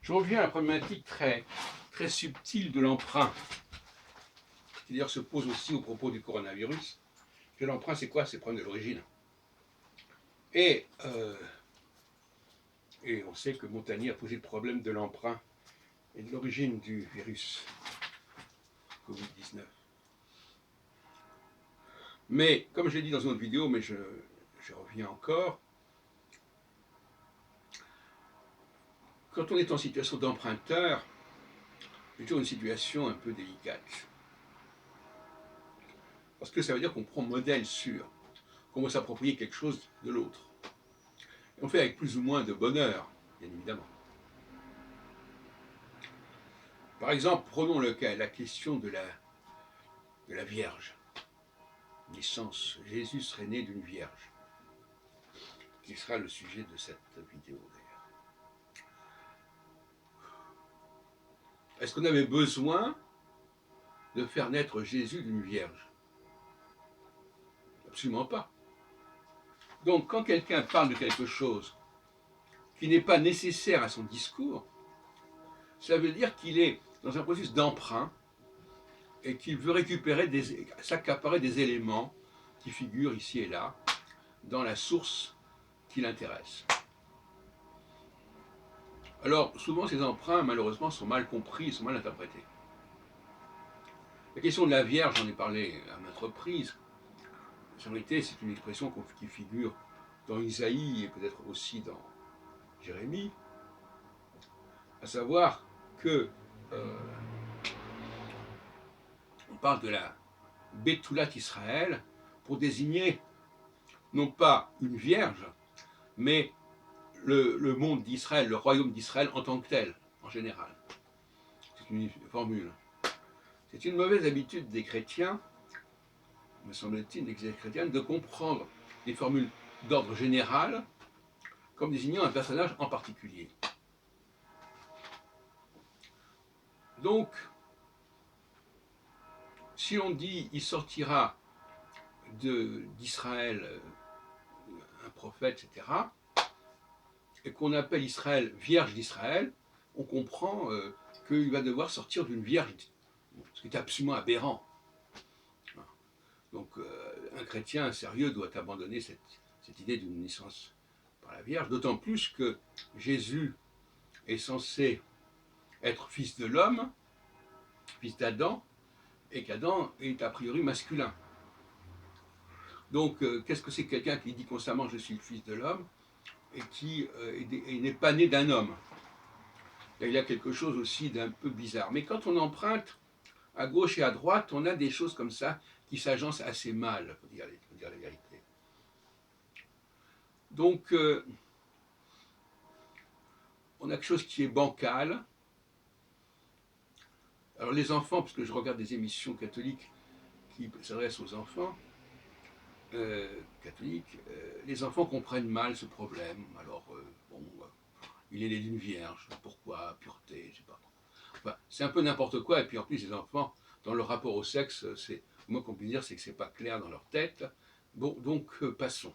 Je reviens à la problématique très subtile de l'emprunt, qui d'ailleurs se pose aussi au propos du coronavirus. Que l'emprunt, c'est quoi? C'est le problème de l'origine. Et on sait que Montagnier a posé le problème de l'emprunt et de l'origine du virus Covid-19. Mais, comme je l'ai dit dans une autre vidéo, mais je reviens encore, quand on est en situation d'emprunteur, c'est toujours une situation un peu délicate. Parce que ça veut dire qu'on prend modèle sur, qu'on va s'approprier quelque chose de l'autre. Et on fait avec plus ou moins de bonheur, bien évidemment. Par exemple, prenons la question de la Vierge. Naissance, Jésus serait né d'une Vierge, qui sera le sujet de cette vidéo d'ailleurs. Est-ce qu'on avait besoin de faire naître Jésus d'une Vierge? Absolument pas. Donc quand quelqu'un parle de quelque chose qui n'est pas nécessaire à son discours, ça veut dire qu'il est dans un processus d'emprunt et qu'il veut s'accaparer des éléments qui figurent ici et là dans la source qui l'intéresse. Alors souvent ces emprunts malheureusement sont mal compris, sont mal interprétés. La question de la Vierge, j'en ai parlé à maintes reprises. En réalité, c'est une expression qui figure dans Isaïe et peut-être aussi dans Jérémie, à savoir que on parle de la Betoulat Israël pour désigner non pas une vierge, mais le monde d'Israël, le royaume d'Israël en tant que tel, en général. C'est une formule. C'est une mauvaise habitude des chrétiens, me semble-t-il, des chrétiens, de comprendre les formules d'ordre général comme désignant un personnage en particulier. Donc, si on dit il sortira d'Israël un prophète, etc., et qu'on appelle Israël Vierge d'Israël, on comprend qu'il va devoir sortir d'une vierge, ce qui est absolument aberrant. Donc un chrétien sérieux doit abandonner cette idée d'une naissance par la Vierge, d'autant plus que Jésus est censé être fils de l'homme, fils d'Adam, et qu'Adam est a priori masculin. Donc qu'est-ce que c'est que quelqu'un qui dit constamment « je suis le fils de l'homme » et qui n'est pas né d'un homme? Il y a quelque chose aussi d'un peu bizarre. Mais quand on emprunte à gauche et à droite, on a des choses comme ça qui s'agencent assez mal, pour dire la vérité. Donc, on a quelque chose qui est bancal. Alors les enfants, parce que je regarde des émissions catholiques qui s'adressent aux enfants catholiques, les enfants comprennent mal ce problème. Alors, il est né d'une vierge, pourquoi, pureté, je sais pas. Enfin, c'est un peu n'importe quoi, et puis en plus les enfants, dans leur rapport au sexe, le moins qu'on puisse dire, c'est que c'est pas clair dans leur tête. Bon, donc passons.